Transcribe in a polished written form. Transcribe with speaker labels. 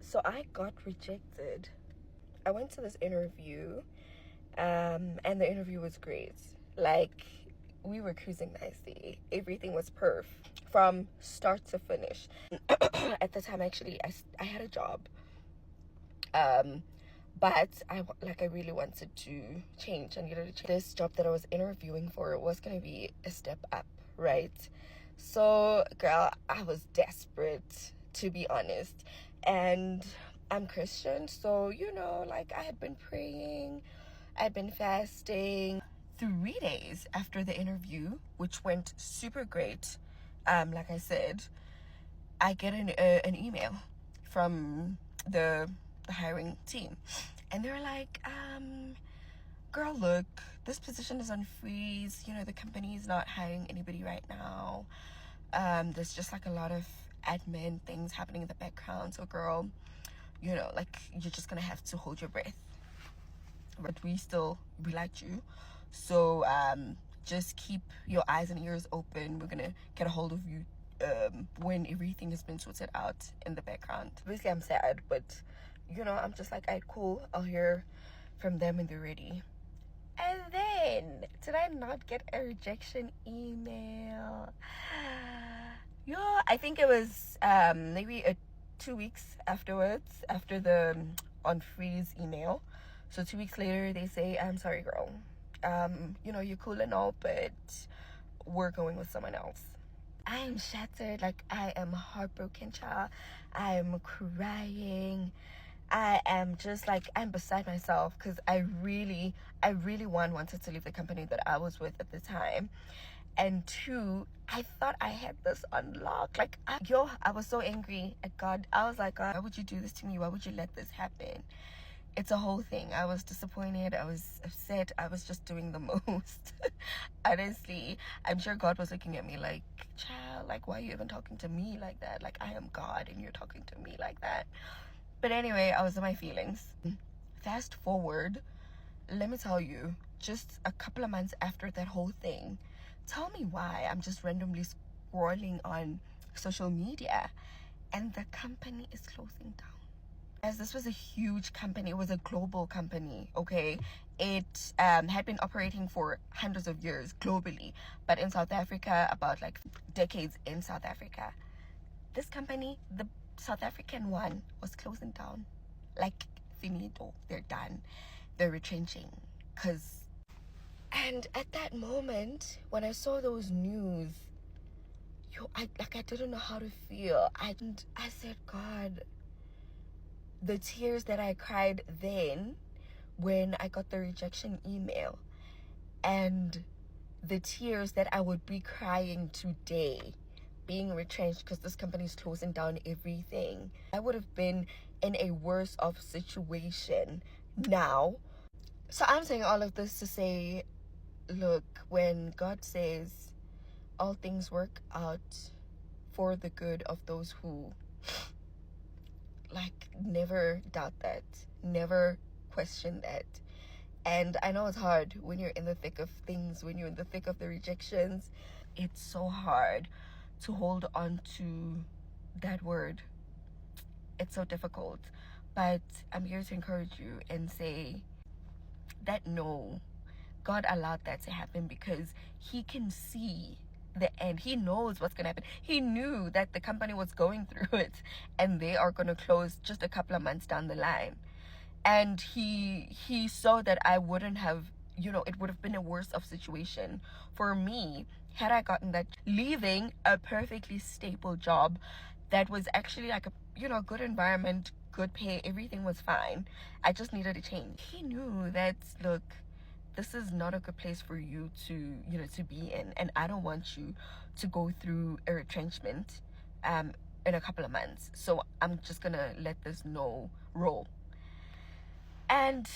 Speaker 1: So I got rejected. I went to this interview, and the interview was great. Like, we were cruising nicely. Everything was perf from start to finish. At the time, actually, I had a job. But I really wanted to change. I needed to change. This job that I was interviewing for was going to be a step up, right? So, girl, I was desperate, to be honest. And I'm Christian, so, like, I had been praying, I'd been fasting. 3 days after the interview, which went super great, like I said, I get an email from the hiring team, and they're like, girl, look, this position is on freeze. The company is not hiring anybody right now. There's just like a lot of admin things happening in the background, so girl, like, you're just gonna have to hold your breath. But we liked you, so just keep your eyes and ears open. We're gonna get a hold of you when everything has been sorted out in the background. Obviously, I'm sad, but I'm just like, alright, cool, I'll hear from them when they're ready. And then, did I not get a rejection email? I think it was maybe 2 weeks afterwards, after the on freeze email. So 2 weeks later, they say, I'm sorry, girl. You're cool and all, but we're going with someone else. I am shattered. Like, I am heartbroken, child. I am crying. I am just like, I'm beside myself, because I really wanted to leave the company that I was with at the time. And 2, I thought I had this unlocked. Like, I was so angry at God. I was like, God, why would you do this to me? Why would you let this happen? It's a whole thing. I was disappointed. I was upset. I was just doing the most. Honestly, I'm sure God was looking at me like, child, like, why are you even talking to me like that? Like, I am God and you're talking to me like that. But anyway, I was in my feelings. Fast forward, let me tell you, just a couple of months after that whole thing, tell me why I'm just randomly scrolling on social media and the company is closing down. As this was a huge company, it was a global company, okay? It had been operating for hundreds of years globally, but in South Africa, about like decades in South Africa. This company, the South African one, was closing down. Like, finito, they're done. They're retrenching. And at that moment, when I saw those news, I didn't know how to feel. I said, God, the tears that I cried then when I got the rejection email, and the tears that I would be crying today being retrenched because this company is closing down everything, I would have been in a worse off situation now. So I'm saying all of this to say, look, when God says all things work out for the good of those who, like, never doubt that, never question that. And I know it's hard when you're in the thick of things, when you're in the thick of the rejections. It's so hard to hold on to that word. It's so difficult. But I'm here to encourage you and say that no, God allowed that to happen because he can see the end. He knows what's gonna happen. He knew that the company was going through it and they are gonna close just a couple of months down the line. And he saw that I wouldn't have, it would have been a worse off situation for me had I gotten that, leaving a perfectly stable job that was actually like a good environment, good pay, everything was fine. I just needed a change. He knew that, look, this is not a good place for you to to be in, and I don't want you to go through a retrenchment in a couple of months. So I'm just gonna let this no roll. And